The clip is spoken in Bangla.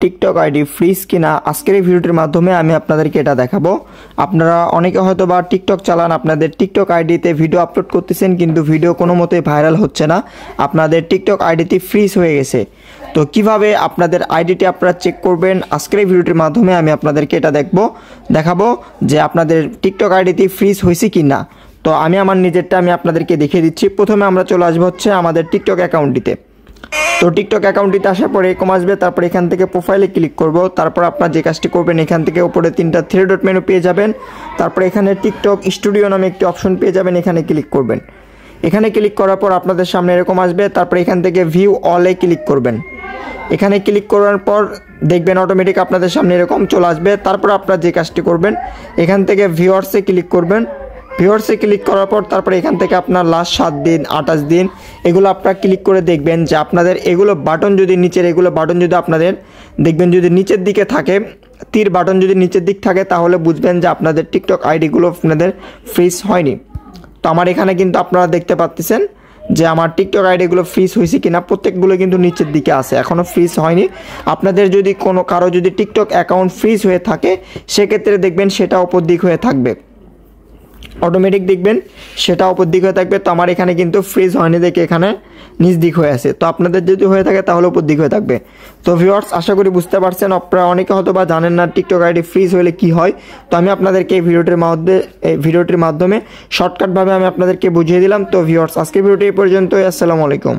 টিকটক আইডি ফ্রিজ কিনা আজকের এই ভিডিওটির মাধ্যমে আমি আপনাদেরকে এটা দেখাবো। আপনারা অনেকে হয়তো বা টিকটক চালান, আপনাদের টিকটক আইডিতে ভিডিও আপলোড করতেছেন কিন্তু ভিডিও কোনো মতেই ভাইরাল হচ্ছে না, আপনাদের টিকটক আইডিটি ফ্রিজ হয়ে গেছে। তো কিভাবে আপনাদের আইডিটি আপনারা চেক করবেন আজকের এই ভিডিওটির মাধ্যমে আমি আপনাদেরকে এটা দেখাবো যে আপনাদের টিকটক আইডিটি ফ্রিজ হয়েছে কিনা। তো আমি আমার নিজেরটা আমি আপনাদেরকে দেখিয়ে দিচ্ছি। প্রথমে আমরা চলে আসবো হচ্ছে আমাদের টিকটক অ্যাকাউন্টটিতে। তো টিকটক অ্যাকাউন্টটিতে আসার পরে এরকম আসবে, তারপর এখান থেকে প্রোফাইলে ক্লিক করব। তারপর আপনার যে কাজটি করবেন এখান থেকে উপরে তিনটা থ্রি ডট মেনু পেয়ে যাবেন, তারপর এখানে টিকটক স্টুডিও নামে একটি অপশন পেয়ে যাবেন, এখানে ক্লিক করবেন। এখানে ক্লিক করার পর আপনাদের সামনে এরকম আসবে, তারপর এখান থেকে ভিউ অলে ক্লিক করবেন। এখানে ক্লিক করার পর দেখবেন অটোমেটিক আপনাদের সামনে এরকম চলে আসবে। তারপর আপনারা যে কাজটি করবেন এখান থেকে ভিউয়ার্সে ক্লিক করবেন। ভিউয়ার্সে ক্লিক করার পর তারপরে এখান থেকে আপনার লাস্ট 7 দিন 28 দিন এগুলো আপনারা ক্লিক করে দেখবেন যে আপনাদের এগুলো বাটন যদি নিচের এগুলো বাটন যদি আপনাদের দেখবেন যদি নিচের দিকে থাকে, তীর বাটন যদি নিচের দিক থাকে তাহলে বুঝবেন যে আপনাদের টিকটক আইডিগুলো আপনাদের ফ্রিজ হয়নি। তো আমার এখানে কিন্তু আপনারা দেখতে পাচ্ছেন যে আমার টিকটক আইডিগুলো ফ্রিজ হয়েছে কিনা, প্রত্যেকগুলো কিন্তু নিচের দিকে আছে, এখনও ফ্রিজ হয়নি। আপনাদের যদি কারো যদি টিকটক অ্যাকাউন্ট ফ্রিজ হয়ে থাকে সেক্ষেত্রে দেখবেন সেটা উপর দিক হয়ে থাকবে, অটোমেটিক দেখবেন সেটা উপর দিক হয়ে থাকবে। তো আমার এখানে কিন্তু ফ্রিজ হয়নি দেখে এখানে নিচ দিক হয়ে আছে। তো আপনাদের যদি হয়ে থাকে তাহলে উপর দিক হয়ে থাকবে। তো ভিউয়ার্স আশা করি বুঝতে পারছেন, আপনারা অনেকে হয়তো বা জানেন না টিকটক আইডি ফ্রিজ হলে কি হয়। তো আমি আপনাদেরকে এই ভিডিওটির মাধ্যমে শর্টকাটভাবে আমি আপনাদেরকে বুঝিয়ে দিলাম। তো ভিউয়ার্স আজকে ভিডিওটি এই পর্যন্তই। আসসালামু আলাইকুম।